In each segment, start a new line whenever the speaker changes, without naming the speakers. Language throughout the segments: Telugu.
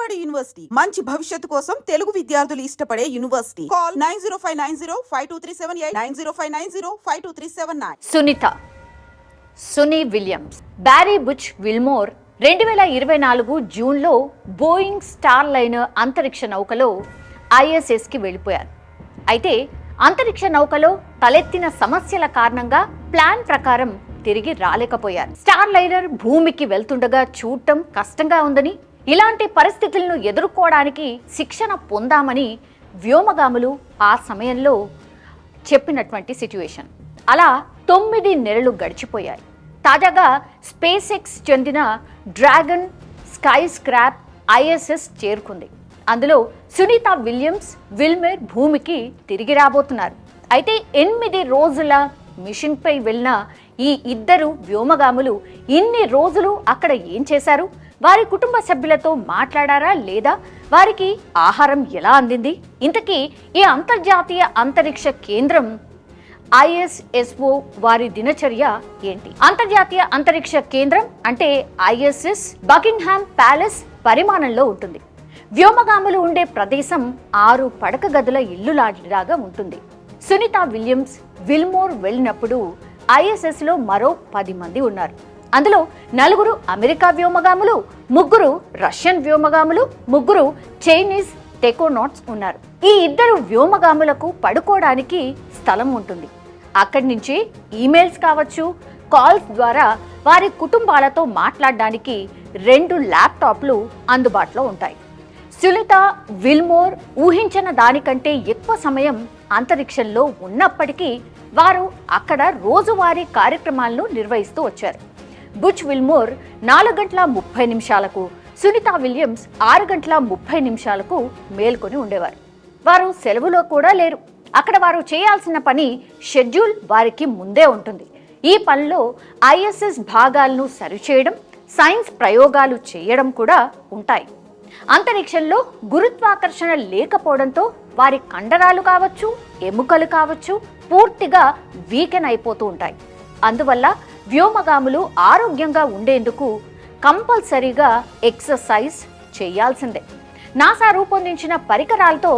విజయవాడ యూనివర్సిటీ మంచి భవిష్యత్తు కోసం తెలుగు విద్యార్థులు ఇష్టపడే university. Call 9059052378 9059052379.
Sunita, Suni Williams, Barry Butch Wilmore 2024 జూన్లో బోయింగ్ స్టార్ లైనర్ అంతరిక్ష నౌకలో ISSకి వెళ్ళిపోయారు. అయితే అంతరిక్ష నౌకలో తలెత్తిన సమస్యల కారణంగా ప్లాన్ ప్రకారం తిరిగి రాలేకపోయారు. స్టార్ లైనర్ భూమికి వెళ్తుండగా చూడటం కష్టంగా ఉందని, ఇలాంటి పరిస్థితులను ఎదుర్కోవడానికి శిక్షణ పొందామని వ్యోమగాములు ఆ సమయంలో చెప్పినటువంటి సిచ్యువేషన్. అలా 9 నెలలు గడిచిపోయాయి. తాజాగా స్పేస్ ఎక్స్ చెందిన డ్రాగన్ స్కై స్క్రాప్ ISS చేరుకుంది. అందులో సునీత విలియమ్స్, విల్మేర్ భూమికి తిరిగి రాబోతున్నారు. అయితే 8 రోజుల మిషన్పై వెళ్ళిన ఈ ఇద్దరు వ్యోమగాములు ఇన్ని రోజులు అక్కడ ఏం చేశారు? వారి కుటుంబ సభ్యులతో మాట్లాడారా లేదా? వారికి ఆహారం ఎలా అందింది? ఇంతకీ ఈ అంతర్జాతీయ అంతరిక్ష కేంద్రం ISSO వారి దినచర్య ఏంటి? అంతర్జాతీయ అంతరిక్ష కేంద్రం అంటే ISS బకింగ్హామ్ ప్యాలెస్ పరిమాణంలో ఉంటుంది. వ్యోమగాములు ఉండే ప్రదేశం 6 పడక గదుల ఇల్లు లాగా ఉంటుంది. సునీత విలియమ్స్, విల్మోర్ వెళ్ళినప్పుడు ISSలో మరో 10 మంది ఉన్నారు. అందులో 4 అమెరికా వ్యోమగాములు, 3 రష్యన్ వ్యోమగాములు, 3 చైనీస్ టెకోనాట్స్ ఉన్నారు. ఈ ఇద్దరు వ్యోమగాములకు పడుకోవడానికి స్థలం ఉంటుంది. అక్కడి నుంచి ఈమెయిల్స్ కావచ్చు, కాల్స్ ద్వారా వారి కుటుంబాలతో మాట్లాడడానికి 2 ల్యాప్టాప్లు అందుబాటులో ఉంటాయి. సునీత విల్మోర్ ఊహించిన దానికంటే ఎక్కువ సమయం అంతరిక్షంలో ఉన్నప్పటికీ వారు అక్కడ రోజువారీ కార్యక్రమాలను నిర్వహిస్తూ వచ్చారు. బుచ్ విల్మోర్ 4 గంటల 30 నిమిషాలకు, సునీత విలియమ్స్ 6 గంటల 30 నిమిషాలకు మేల్కొని ఉండేవారు. వారు సెలవులో కూడా లేరు. అక్కడ వారు చేయాల్సిన పని షెడ్యూల్ వారికి ముందే ఉంటుంది. ఈ పనిలో ISS భాగాలను సరిచేయడం, సైన్స్ ప్రయోగాలు చేయడం కూడా ఉంటాయి. అంతరిక్షంలో గురుత్వాకర్షణ లేకపోవడంతో వారి కండరాలు కావచ్చు, ఎముకలు కావచ్చు పూర్తిగా వీకెన్ అయిపోతూ ఉంటాయి. అందువల్ల వ్యోమగాములు ఆరోగ్యంగా ఉండేందుకు కంపల్సరీగా ఎక్సర్సైజ్ చేయాల్సిందే. నాసా రూపొందించిన పరికరాలతో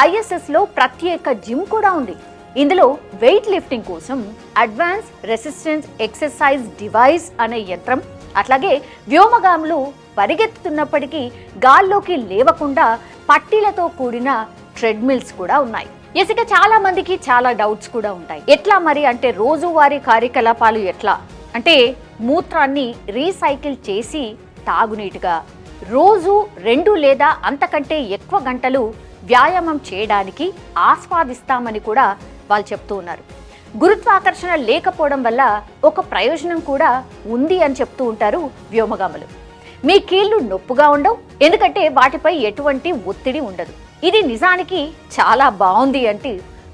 ISSలో ప్రత్యేక జిమ్ కూడా ఉంది. ఇందులో వెయిట్ లిఫ్టింగ్ కోసం అడ్వాన్స్ రెసిస్టెన్స్ ఎక్సర్సైజ్ డివైస్ అనే యంత్రం, అట్లాగే వ్యోమగాములు పరిగెత్తుతున్నప్పటికీ గాల్లోకి లేవకుండా పట్టీలతో కూడిన ట్రెడ్మిల్స్ కూడా ఉన్నాయి. ఇసుక చాలా మందికి చాలా డౌట్స్ కూడా ఉంటాయి. ఎట్లా మరి అంటే రోజువారీ కార్యకలాపాలు ఎట్లా అంటే మూత్రాన్ని రీసైకిల్ చేసి తాగునీటుగా రోజు 2 లేదా అంతకంటే ఎక్కువ గంటలు వ్యాయామం చేయడానికి ఆస్వాదిస్తామని కూడా వాళ్ళు చెప్తూ ఉన్నారు. గురుత్వాకర్షణ లేకపోవడం వల్ల ఒక ప్రయోజనం కూడా ఉంది అని చెప్తూ ఉంటారు వ్యోమగాములు. మీ కీళ్లు నొప్పుగా ఉండవు, ఎందుకంటే వాటిపై ఎటువంటి ఒత్తిడి ఉండదు. ఇది నిజానికి చాలా బాగుంది అంటే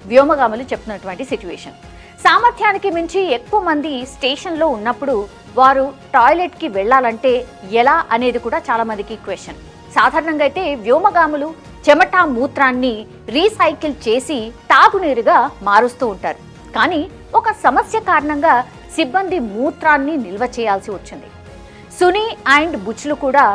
వ్యోమగాములు చెప్తున్నటువంటి సిచ్యువేషన్. సామర్థ్యానికి మించి ఎక్కువ మంది స్టేషన్లో ఉన్నప్పుడు వారు టాయిలెట్కి వెళ్ళాలంటే ఎలా అనేది కూడా చాలా మందికి క్వశ్చన్. సాధారణంగా అయితే వ్యోమగాములు చెమట మూత్రాన్ని రీసైకిల్ చేసి తాగునీరుగా మారుస్తూ ఉంటారు. కానీ ఒక సమస్య కారణంగా సిబ్బంది మూత్రాన్ని నిల్వ చేయాల్సి వచ్చింది. సునీ అండ్ బుచ్లు కూడా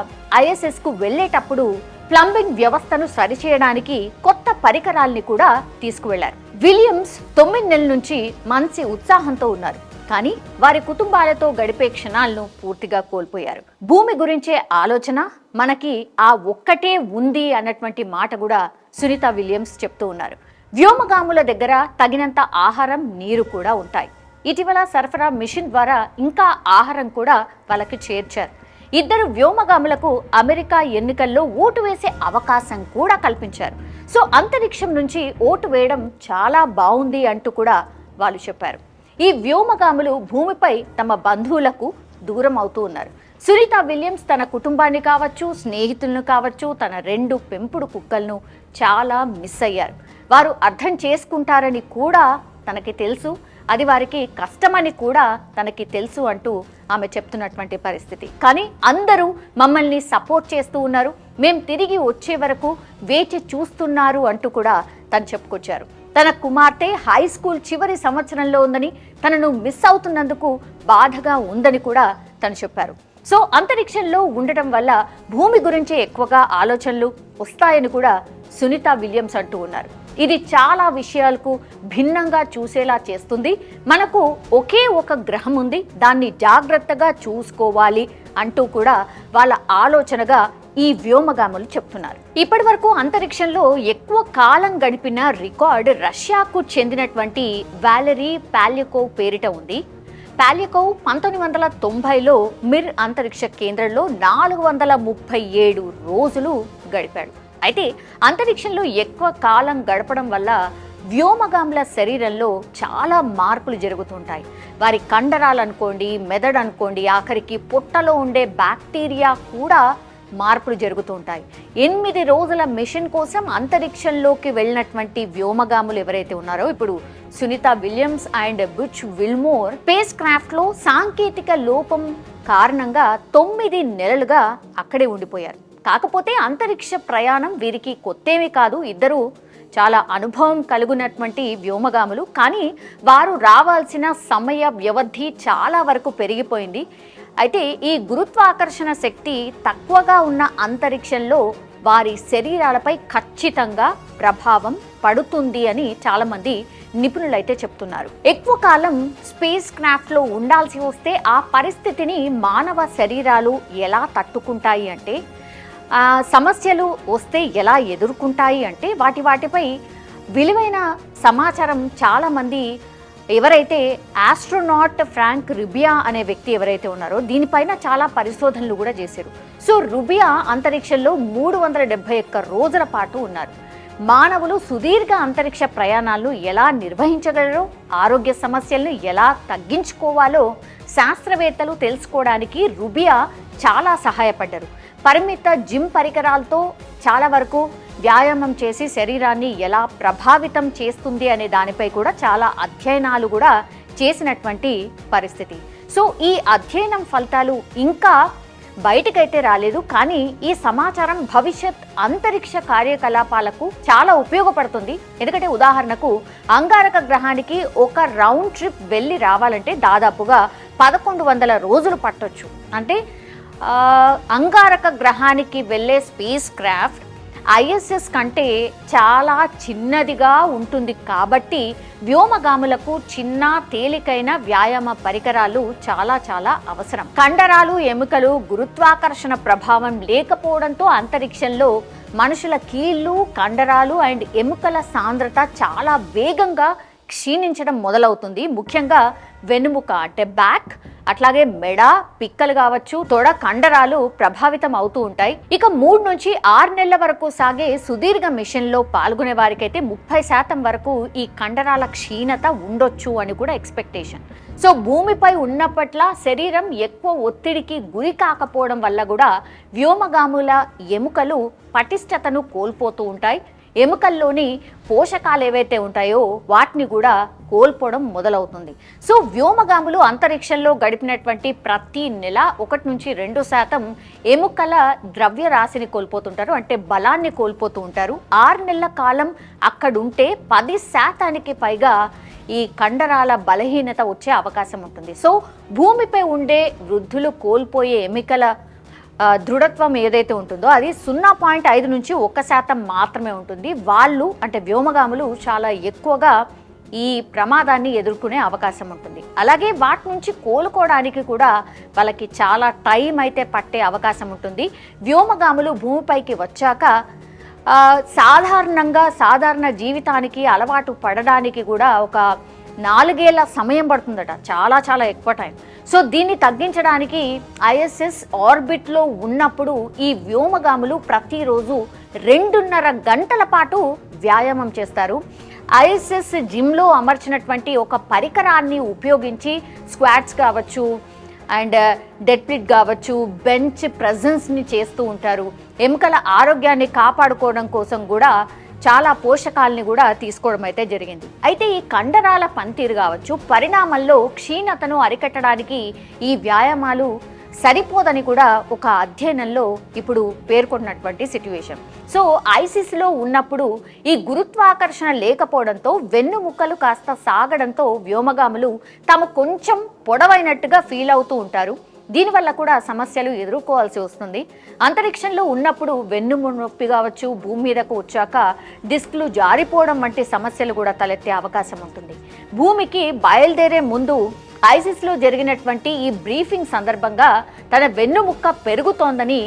ISSకు వెళ్లేటప్పుడు ప్లంబింగ్ వ్యవస్థను సరిచేయడానికి కొత్త పరికరాల్ని కూడా తీసుకువెళ్లారు. విలియమ్స్ 9 నెలల నుంచి మంచి ఉత్సాహంతో ఉన్నారు. కానీ వారి కుటుంబాలతో గడిపే క్షణాలను పూర్తిగా కోల్పోయారు. భూమి గురించే ఆలోచన మనకి ఆ ఒక్కటే ఉంది అన్నటువంటి మాట కూడా సునీత విలియమ్స్ చెప్తూ ఉన్నారు. వ్యోమగాముల దగ్గర తగినంత ఆహారం, నీరు కూడా ఉంటాయి. ఇటీవల సరఫరా మిషన్ ద్వారా ఇంకా ఆహారం కూడా వాళ్ళకి చేర్చారు. ఇద్దరు వ్యోమగాములకు అమెరికా ఎన్నికల్లో ఓటు వేసే అవకాశం కూడా కల్పించారు. సో అంతరిక్షం నుంచి ఓటు వేయడం చాలా బాగుంది అంటూ కూడా వాళ్ళు చెప్పారు. ఈ వ్యోమగాములు భూమిపై తమ బంధువులకు దూరం అవుతూ ఉన్నారు. సునీత విలియమ్స్ తన కుటుంబాన్ని కావచ్చు, స్నేహితులను కావచ్చు, తన 2 పెంపుడు కుక్కలను చాలా మిస్ అయ్యారు. వారు అర్థం చేసుకుంటారని కూడా తనకి తెలుసు, అది వారికి కష్టమని కూడా తనకి తెలుసు అంటూ ఆమె చెప్తున్నటువంటి పరిస్థితి. కానీ అందరూ మమ్మల్ని సపోర్ట్ చేస్తూ ఉన్నారు, మేం తిరిగి వచ్చే వరకు వేచి చూస్తున్నారు అంటూ కూడా తను చెప్పుకొచ్చారు. తన కుమార్తె హై స్కూల్ చివరి సంవత్సరంలో ఉందని, తనను మిస్ అవుతున్నందుకు బాధగా ఉందని కూడా తను చెప్పారు. సో అంతరిక్షంలో ఉండటం వల్ల భూమి గురించి ఎక్కువగా ఆలోచనలు వస్తాయని కూడా సునీత విలియమ్స్ అంటూ ఉన్నారు. ఇది చాలా విషయాలకు భిన్నంగా చూసేలా చేస్తుంది. మనకు ఒకే ఒక గ్రహం ఉంది, దాన్ని జాగ్రత్తగా చూసుకోవాలి అంటూ కూడా వాళ్ళ ఆలోచనగా ఈ వ్యోమగాములు చెప్తున్నారు. ఇప్పటి వరకు అంతరిక్షంలో ఎక్కువ కాలం గడిపిన రికార్డ్ రష్యాకు చెందినటువంటి వాలెరీ పాల్యకోవ్ పేరిట ఉంది. పాల్యకోవ్ 1990లో మిర్ అంతరిక్ష కేంద్రంలో 437 రోజులు గడిపాడు. అయితే అంతరిక్షంలో ఎక్కువ కాలం గడపడం వల్ల వ్యోమగాముల శరీరంలో చాలా మార్పులు జరుగుతుంటాయి. వారి కండరాలు అనుకోండి, మెదడు అనుకోండి, ఆఖరికి పొట్టలో ఉండే బ్యాక్టీరియా కూడా మార్పులు జరుగుతూ ఉంటాయి. 8 రోజుల మిషన్ కోసం అంతరిక్షంలోకి వెళ్ళినటువంటి వ్యోమగాములు ఎవరైతే ఉన్నారో, ఇప్పుడు Sunita Williams and Butch Wilmore spacecraft లో సాంకేతిక లోపం కారణంగా 9 నెలలుగా అక్కడే ఉండిపోయారు. కాకపోతే అంతరిక్ష ప్రయాణం వీరికి కొత్తేమీ కాదు. ఇద్దరు చాలా అనుభవం కలిగినటువంటి వ్యోమగాములు. కానీ వారు రావాల్సిన సమయ వ్యవధి చాలా వరకు పెరిగిపోయింది. అయితే ఈ గురుత్వాకర్షణ శక్తి తక్కువగా ఉన్న అంతరిక్షంలో వారి శరీరాలపై ఖచ్చితంగా ప్రభావం పడుతుంది అని చాలా మంది నిపుణులైతే చెప్తున్నారు. ఎక్కువ కాలం స్పేస్ క్రాఫ్ట్ లో ఉండాల్సి వస్తే ఆ పరిస్థితిని మానవ శరీరాలు ఎలా తట్టుకుంటాయి అంటే, సమస్యలు వస్తే ఎలా ఎదుర్కొంటాయి అంటే వాటిపై విలువైన సమాచారం చాలా మంది ఎవరైతే ఆస్ట్రోనాట్ ఫ్రాంక్ రుబియా అనే వ్యక్తి ఎవరైతే ఉన్నారో దీనిపైన చాలా పరిశోధనలు కూడా చేశారు. సో రుబియా అంతరిక్షంలో 371 రోజుల పాటు ఉన్నారు. మానవులు సుదీర్ఘ అంతరిక్ష ప్రయాణాలను ఎలా నిర్వహించగలరో, ఆరోగ్య సమస్యలను ఎలా తగ్గించుకోవాలో శాస్త్రవేత్తలు తెలుసుకోవడానికి రుబియా చాలా సహాయపడ్డారు. పరిమిత జిమ్ పరికరాలతో చాలా వరకు వ్యాయామం చేసి శరీరాన్ని ఎలా ప్రభావితం చేస్తుంది అనే దానిపై కూడా చాలా అధ్యయనాలు కూడా చేసినటువంటి పరిస్థితి. సో ఈ అధ్యయనం ఫలితాలు ఇంకా బయటకైతే రాలేదు. కానీ ఈ సమాచారం భవిష్యత్ అంతరిక్ష కార్యకలాపాలకు చాలా ఉపయోగపడుతుంది. ఎందుకంటే ఉదాహరణకు అంగారక గ్రహానికి ఒక రౌండ్ ట్రిప్ వెళ్ళి రావాలంటే దాదాపుగా 1100 రోజులు పట్టొచ్చు. అంటే అంగారక గ్రహానికి వెళ్ళే స్పేస్ క్రాఫ్ట్ ISS కంటే చాలా చిన్నదిగా ఉంటుంది. కాబట్టి వ్యోమగాములకు చిన్న తేలికైన వ్యాయామ పరికరాలు చాలా చాలా అవసరం. కండరాలు, ఎముకలు గురుత్వాకర్షణ ప్రభావం లేకపోవడంతో అంతరిక్షంలో మనుషుల కీళ్ళు, కండరాలు అండ్ ఎముకల సాంద్రత చాలా వేగంగా క్షీణించడం మొదలవుతుంది. ముఖ్యంగా వెన్నుముక అంటే బ్యాక్, అట్లాగే మెడ, పిక్కలు కావచ్చు, తొడ కండరాలు ప్రభావితం అవుతూ ఉంటాయి. ఇక 3 నుంచి 6 నెలల వరకు సాగే సుదీర్ఘ మిషన్లో పాల్గొనే వారికైతే 30% వరకు ఈ కండరాల క్షీణత ఉండొచ్చు అని కూడా ఎక్స్పెక్టేషన్. సో భూమిపై ఉన్నప్పట్ల శరీరం ఎక్కువ ఒత్తిడికి గురి కాకపోవడం వల్ల కూడా వ్యోమగాముల ఎముకలు పటిష్టతను కోల్పోతూ ఉంటాయి. ఎముకల్లోని పోషకాలు ఏవైతే ఉంటాయో వాటిని కూడా కోల్పోవడం మొదలవుతుంది. సో వ్యోమగాములు అంతరిక్షంలో గడిపినటువంటి ప్రతి నెల 1 నుంచి 2% ఎముకల ద్రవ్య రాశిని కోల్పోతుంటారు, అంటే బలాన్ని కోల్పోతూ ఉంటారు. 6 నెలల కాలం అక్కడుంటే 10% పైగా ఈ కండరాల బలహీనత వచ్చే అవకాశం ఉంటుంది. సో భూమిపై ఉండే వృద్ధులు కోల్పోయే ఎముకల దృఢత్వం ఏదైతే ఉంటుందో అది 0.5 నుంచి 1% మాత్రమే ఉంటుంది. వాళ్ళు అంటే వ్యోమగాములు చాలా ఎక్కువగా ఈ ప్రమాదాన్ని ఎదుర్కొనే అవకాశం ఉంటుంది. అలాగే వాటి నుంచి కోలుకోవడానికి కూడా వాళ్ళకి చాలా టైం అయితే పట్టే అవకాశం ఉంటుంది. వ్యోమగాములు భూమిపైకి వచ్చాక సాధారణ జీవితానికి అలవాటు పడడానికి కూడా ఒక 4 ఏళ్ల సమయం పడుతుందట, చాలా చాలా ఎక్కువ టైం. సో దీన్ని తగ్గించడానికి ISS ఆర్బిట్లో ఉన్నప్పుడు ఈ వ్యోమగాములు ప్రతిరోజు 2.5 గంటల పాటు వ్యాయామం చేస్తారు. ISS జిమ్లో అమర్చినటువంటి ఒక పరికరాన్ని ఉపయోగించి స్క్వాట్స్ కావచ్చు అండ్ డెడ్ లిఫ్ట్ కావచ్చు, బెంచ్ ప్రెజెన్స్ని చేస్తూ ఉంటారు. ఎముకల ఆరోగ్యాన్ని కాపాడుకోవడం కోసం కూడా చాలా పోషకాలని కూడా తీసుకోవడం అయితే జరిగింది. అయితే ఈ కండరాల పనితీరు కావచ్చు, పరిణామంలో క్షీణతను అరికట్టడానికి ఈ వ్యాయామాలు సరిపోదని కూడా ఒక అధ్యయనంలో ఇప్పుడు పేర్కొన్నటువంటి సిట్యుయేషన్. సో ISSలో ఉన్నప్పుడు ఈ గురుత్వాకర్షణ లేకపోవడంతో వెన్నుముక్కలు కాస్త సాగడంతో వ్యోమగాములు తాము కొంచెం పొడవైనట్టుగా ఫీల్ అవుతూ ఉంటారు. దీనివల్ల కూడా సమస్యలు ఎదుర్కోవాల్సి వస్తుంది. అంతరిక్షంలో ఉన్నప్పుడు వెన్ను నొప్పి కావచ్చు, భూమి మీదకు వచ్చాక డిస్క్లు జారిపోవడం వంటి సమస్యలు కూడా తలెత్తే అవకాశం ఉంటుంది. భూమికి బయలుదేరే ముందు ఐసిస్లో జరిగినటువంటి ఈ బ్రీఫింగ్ సందర్భంగా తన వెన్నుముక్క పెరుగుతోందని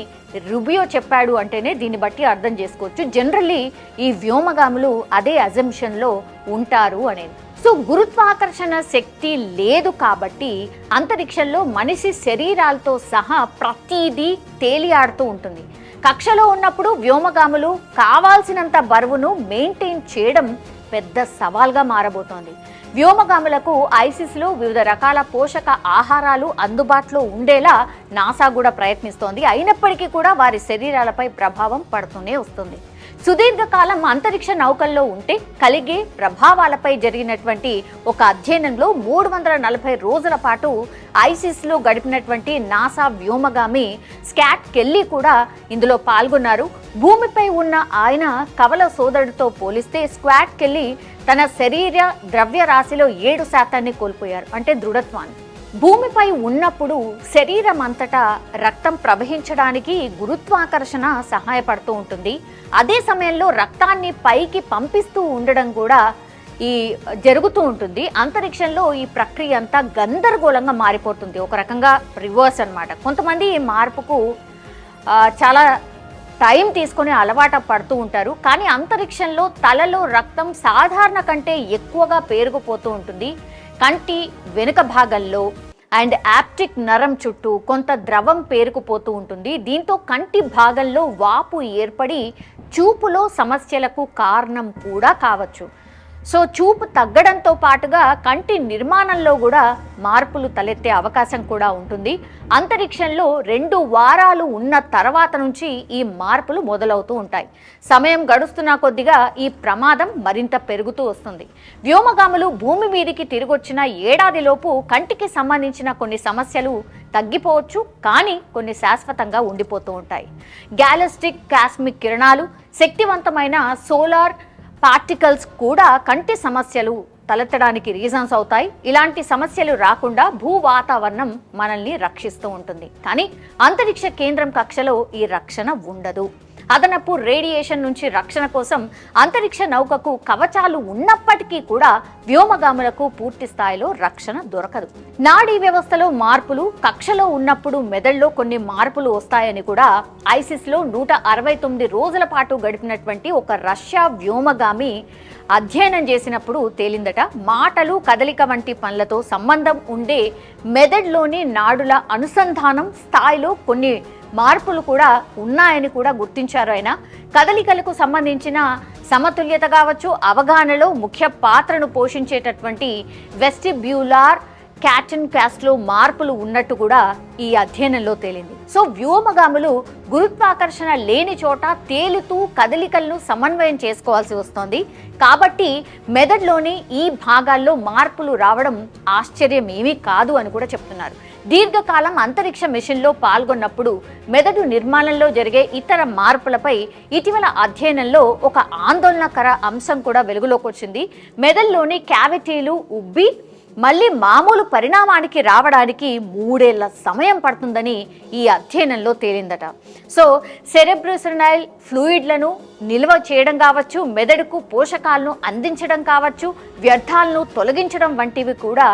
రుబియో చెప్పాడు అంటేనే దీన్ని బట్టి అర్థం చేసుకోవచ్చు. జనరల్లీ ఈ వ్యోమగాములు అదే అజంప్షన్లో ఉంటారు అనేది. సో గురుత్వాకర్షణ శక్తి లేదు కాబట్టి అంతరిక్షంలో మనిషి శరీరాలతో సహా ప్రతిదీ తేలియాడుతూ ఉంటుంది. కక్షలో ఉన్నప్పుడు వ్యోమగాములు కావాల్సినంత బరువును మెయింటైన్ చేయడం పెద్ద సవాల్గా మారబోతోంది. వ్యోమగాములకు ఐసిస్లో వివిధ రకాల పోషక ఆహారాలు అందుబాటులో ఉండేలా నాసా కూడా ప్రయత్నిస్తోంది. అయినప్పటికీ కూడా వారి శరీరాలపై ప్రభావం పడుతూనే వస్తుంది. సుదీర్ఘకాలం అంతరిక్ష నౌకల్లో ఉంటే కలిగే ప్రభావాలపై జరిగినటువంటి ఒక అధ్యయనంలో 340 రోజుల పాటు ఐసిస్లో గడిపినటువంటి నాసా వ్యోమగామి స్కాట్ కెల్లీ కూడా ఇందులో పాల్గొన్నారు. భూమిపై ఉన్న ఆయన కవల సోదరుడితో పోలిస్తే స్కాట్ కెల్లీ తన శరీర ద్రవ్యరాశిలో 7% కోల్పోయారు, అంటే దృఢత్వాన్ని. భూమిపై ఉన్నప్పుడు శరీరం అంతటా రక్తం ప్రవహించడానికి గురుత్వాకర్షణ సహాయపడుతూ ఉంటుంది. అదే సమయంలో రక్తాన్ని పైకి పంపిస్తూ ఉండడం కూడా జరుగుతూ ఉంటుంది. అంతరిక్షంలో ఈ ప్రక్రియ అంతా గందరగోళంగా మారిపోతుంది. ఒక రకంగా రివర్స్ అన్నమాట. కొంతమంది ఈ మార్పుకు చాలా టైం తీసుకొని అలవాటు పడుతూ ఉంటారు. కానీ అంతరిక్షంలో తలలో రక్తం సాధారణ కంటే ఎక్కువగా పేరుకుపోతూ ఉంటుంది. కంటి వెనుక భాగంలో అండ్ ఆప్టిక్ నరం చుట్టూ కొంత ద్రవం పేరుకుపోతూ ఉంటుంది. దీంతో కంటి భాగంలో వాపు ఏర్పడి చూపులో సమస్యలకు కారణం కూడా కావచ్చు. సో చూపు తగ్గడంతో పాటుగా కంటి నిర్మాణంలో కూడా మార్పులు తలెత్తే అవకాశం కూడా ఉంటుంది. అంతరిక్షంలో 2 వారాలు ఉన్న తర్వాత నుంచి ఈ మార్పులు మొదలవుతూ ఉంటాయి. సమయం గడుస్తున్న కొద్దిగా ఈ ప్రమాదం మరింత పెరుగుతూ వస్తుంది. వ్యోమగాములు భూమి మీదికి తిరిగొచ్చిన ఏడాదిలోపు కంటికి సంబంధించిన కొన్ని సమస్యలు తగ్గిపోవచ్చు, కానీ కొన్ని శాశ్వతంగా ఉండిపోతూ ఉంటాయి. గ్యాలస్టిక్ కాస్మిక్ కిరణాలు, శక్తివంతమైన సోలార్ పార్టికల్స్ కూడా కంటి సమస్యలు తలెత్తడానికి రీజన్స్ అవుతాయి. ఇలాంటి సమస్యలు రాకుండా భూ వాతావరణం మనల్ని రక్షిస్తూ ఉంటుంది. కానీ అంతరిక్ష కేంద్రం కక్షలో ఈ రక్షణ ఉండదు. అదనపు రేడియేషన్ నుంచి రక్షణ కోసం అంతరిక్ష నౌకకు కవచాలు ఉన్నప్పటికీ కూడా వ్యోమగాములకు పూర్తి స్థాయిలో రక్షణ దొరకదు. నాడీ వ్యవస్థలో మార్పులు, కక్షలో ఉన్నప్పుడు మెదడులో కొన్ని మార్పులు వస్తాయని కూడా ఐసిస్లో 169 రోజుల పాటు గడిపినటువంటి ఒక రష్యా వ్యోమగామి అధ్యయనం చేసినప్పుడు తేలిందట. మాటలు, కదలిక వంటి పనులతో సంబంధం ఉండే మెదడులోని నాడుల అనుసంధానం స్థాయిలో కొన్ని మార్పులు కూడా ఉన్నాయని కూడా గుర్తించారు ఆయన. కదలికలకు సంబంధించిన సమతుల్యత కావచ్చు, అవగాహనలో ముఖ్య పాత్రను పోషించేటటువంటి వెస్టిబ్యులార్ క్యాటన్ క్యాస్ట్లో మార్పులు ఉన్నట్టు కూడా ఈ అధ్యయనంలో తేలింది. సో వ్యోమగాములు గురుత్వాకర్షణ లేని చోట తేలుతూ కదలికలను సమన్వయం చేసుకోవాల్సి వస్తోంది. కాబట్టి మెదడులోని ఈ భాగాల్లో మార్పులు రావడం ఆశ్చర్యం ఏమీ కాదు అని కూడా చెప్తున్నారు. దీర్ఘకాలం అంతరిక్ష మిషన్లో పాల్గొన్నప్పుడు మెదడు నిర్మాణంలో జరిగే ఇతర మార్పులపై ఇటీవల అధ్యయనంలో ఒక ఆందోళనకర అంశం కూడా వెలుగులోకి వచ్చింది. మెదడులోని క్యావిటీలు ఉబ్బి మళ్ళీ మామూలు పరిణామానికి రావడానికి 3 ఏళ్ల సమయం పడుతుందని ఈ అధ్యయనంలో తేలిందట. సో సెరెబ్రోస్పైనల్ ఫ్లూయిడ్లను నిల్వ చేయడం కావచ్చు, మెదడుకు పోషకాలను అందించడం కావచ్చు, వ్యర్థాలను తొలగించడం వంటివి కూడా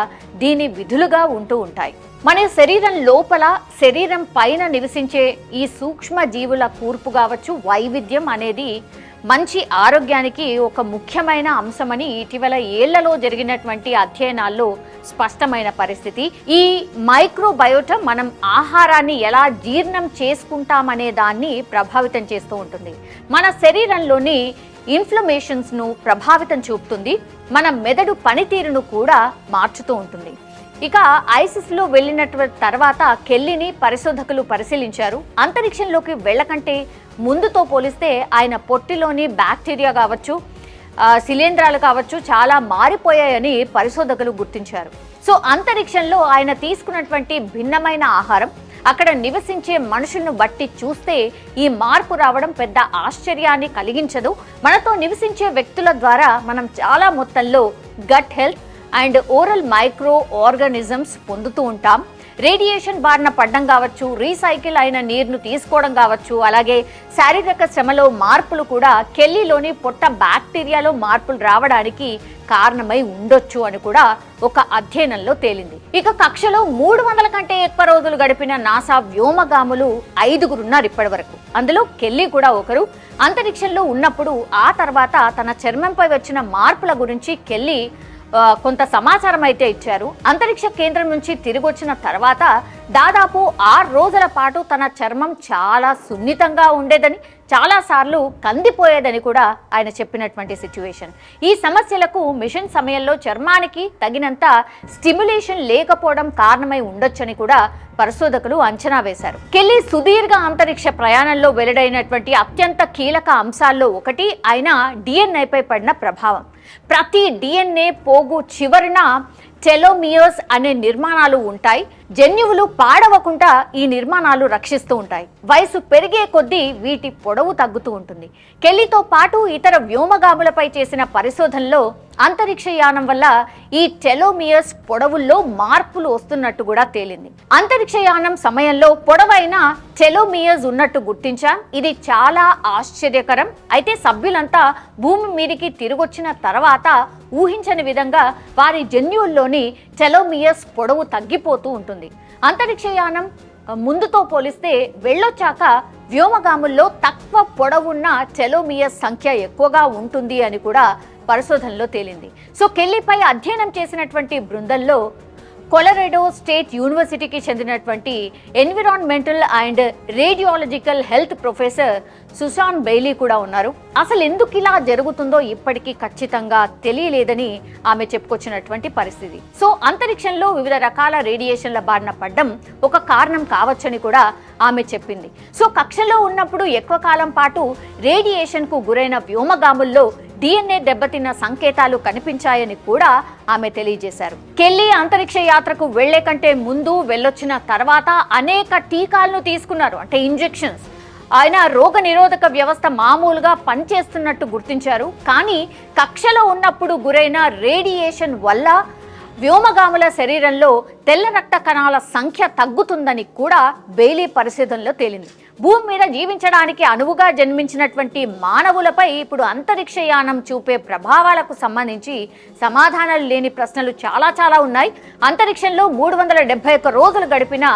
దీని విధులుగా ఉంటూ ఉంటాయి. మన శరీరం లోపల, శరీరం పైన నివసించే ఈ సూక్ష్మ జీవుల కూర్పు కావచ్చు, వైవిధ్యం అనేది మంచి ఆరోగ్యానికి ఒక ముఖ్యమైన అంశమని ఇటీవల ఏళ్లలో జరిగినటువంటి అధ్యయనాల్లో స్పష్టమైన పరిస్థితి. ఈ మైక్రోబయోటా మనం ఆహారాన్ని ఎలా జీర్ణం చేసుకుంటామనే దాన్ని ప్రభావితం చేస్తూ ఉంటుంది. మన శరీరంలోని ఇన్ఫ్లమేషన్స్ను ప్రభావితం చూపుతుంది. మన మెదడు పనితీరును కూడా మార్చుతూ ఉంటుంది. ఇక ఐసిస్లో వెళ్ళినటువంటి తర్వాత కెల్లీని పరిశోధకులు పరిశీలించారు. అంతరిక్షంలోకి వెళ్ళకంటే ముందుతో పోలిస్తే ఆయన పొట్టిలోని బ్యాక్టీరియా కావచ్చు, శిలీంధ్రాలు కావచ్చు చాలా మారిపోయాయని పరిశోధకులు గుర్తించారు. సో అంతరిక్షంలో ఆయన తీసుకున్నటువంటి భిన్నమైన ఆహారం, అక్కడ నివసించే మనుషులను బట్టి చూస్తే ఈ మార్పు రావడం పెద్ద ఆశ్చర్యాన్ని కలిగించదు. మనతో నివసించే వ్యక్తుల ద్వారా మనం చాలా మొత్తంలో gut health and oral microorganisms పొందుతూ ఉంటాం. రేడియేషన్ బారిన పడడం కావచ్చు, రీసైకిల్ అయిన నీరును తీసుకోవడం కావచ్చు, అలాగే శారీరక శ్రమలో మార్పులు కూడా కెల్లీలోని పొట్ట బ్యాక్టీరియాలో మార్పులు రావడానికి కారణమై ఉండొచ్చు అని కూడా ఒక అధ్యయనంలో తేలింది. ఇక కక్షలో 300 కంటే ఎక్కువ రోజులు గడిపిన నాసా వ్యోమగాములు 5 ఉన్నారు ఇప్పటి వరకు. అందులో కెల్లీ కూడా ఒకరు. అంతరిక్షంలో ఉన్నప్పుడు ఆ తర్వాత తన చర్మంపై వచ్చిన మార్పుల గురించి కెల్లీ కొంత సమాచారం అయితే ఇచ్చారు. అంతరిక్ష కేంద్రం నుంచి తిరిగి వచ్చిన తర్వాత దాదాపు 6 రోజుల పాటు తన చర్మం చాలా సున్నితంగా ఉండేదని, చాలాసార్లు కందిపోయేదని కూడా ఆయన చెప్పినటువంటి సిచ్యువేషన్. ఈ సమస్యలకు మిషన్ సమయంలో చర్మానికి తగినంత స్టిమ్యులేషన్ లేకపోవడం కారణమై ఉండొచ్చని కూడా పరిశోధకులు అంచనా వేశారు. కెల్లీ సుదీర్ఘ అంతరిక్ష ప్రయాణంలో వెల్లడైనటువంటి అత్యంత కీలక అంశాల్లో ఒకటి ఆయన డిఎన్ఏపై పడిన ప్రభావం. ప్రతి డిఎన్ఏ పోగు చివరిన టెలోమియర్స్ అనే నిర్మాణాలు ఉంటాయి. జన్యువులు పాడవకుండా ఈ నిర్మాణాలు రక్షిస్తూ ఉంటాయి. వయసు పెరిగే కొద్దీ వీటి పొడవు తగ్గుతూ ఉంటుంది. కెల్లీతో పాటు ఇతర వ్యోమగాములపై చేసిన పరిశోధనలో అంతరిక్షయానం వల్ల ఈ టెలోమియర్స్ పొడవుల్లో మార్పులు వస్తున్నట్టు కూడా తేలింది. అంతరిక్షయానం సమయంలో పొడవైన టెలోమియర్స్ ఉన్నట్టు గుర్తించాం. ఇది చాలా ఆశ్చర్యకరం. అయితే సభ్యులంతా భూమి మీదికి తిరిగొచ్చిన తర్వాత ఊహించని విధంగా వారి జన్యువుల్లోని టెలోమియర్స్ పొడవు తగ్గిపోతూ ఉంటుంది. అంతరిక్షయానం ముందుతో పోలిస్తే వెళ్ళొచ్చాక వ్యోమగాముల్లో తక్కువ పొడవున్న టెలోమియర్స్ సంఖ్య ఎక్కువగా ఉంటుంది అని కూడా పరిశోధనలో తేలింది. సో కెల్లీపై అధ్యయనం చేసినటువంటి బృందంలో కొలరెడో స్టేట్ యూనివర్సిటీకి చెందినటువంటి environmental and radiological health professor Susan Bailey కూడా ఉన్నారు. అసలు ఎందుకు ఇలా జరుగుతుందో ఇప్పటికీ ఖచ్చితంగా తెలియలేదని ఆమె చెప్పుకొచ్చినటువంటి పరిస్థితి. సో అంతరిక్షంలో వివిధ రకాల రేడియేషన్ల బారిన పడ్డం ఒక కారణం కావచ్చని కూడా ఆమె చెప్పింది. సో కక్షలో ఉన్నప్పుడు ఎక్కువ కాలం పాటు రేడియేషన్కు గురైన వ్యోమగాముల్లో డిఎన్ఏ దెబ్బతిన్న సంకేతాలు కనిపించాయని కూడా ఆమె తెలియజేశారు. కెల్లీ అంతరిక్ష యాత్రకు వెళ్లే కంటే ముందు వెళ్ళొచ్చిన తర్వాత అనేక టీకాలను తీసుకున్నారు, అంటే ఇంజెక్షన్స్. ఆయన రోగ నిరోధక వ్యవస్థ మామూలుగా పనిచేస్తున్నట్టు గుర్తించారు. కానీ కక్షలో ఉన్నప్పుడు గురైన రేడియేషన్ వల్ల వ్యోమగాముల శరీరంలో తెల్ల రక్త కణాల సంఖ్య తగ్గుతుందని కూడా బెయిలీ పరిశోధనలో తేలింది. భూమి మీద జీవించడానికి అనువుగా జన్మించినటువంటి మానవులపై ఇప్పుడు అంతరిక్షయానం చూపే ప్రభావాలకు సంబంధించి సమాధానాలు లేని ప్రశ్నలు చాలా ఉన్నాయి. అంతరిక్షంలో 371 రోజులు గడిపిన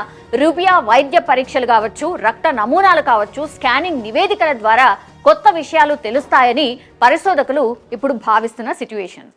రుబియా వైద్య పరీక్షలు కావచ్చు, రక్త నమూనాలు కావచ్చు, స్కానింగ్ నివేదికల ద్వారా కొత్త విషయాలు తెలుస్తాయని పరిశోధకులు ఇప్పుడు భావిస్తున్న సిట్యుయేషన్.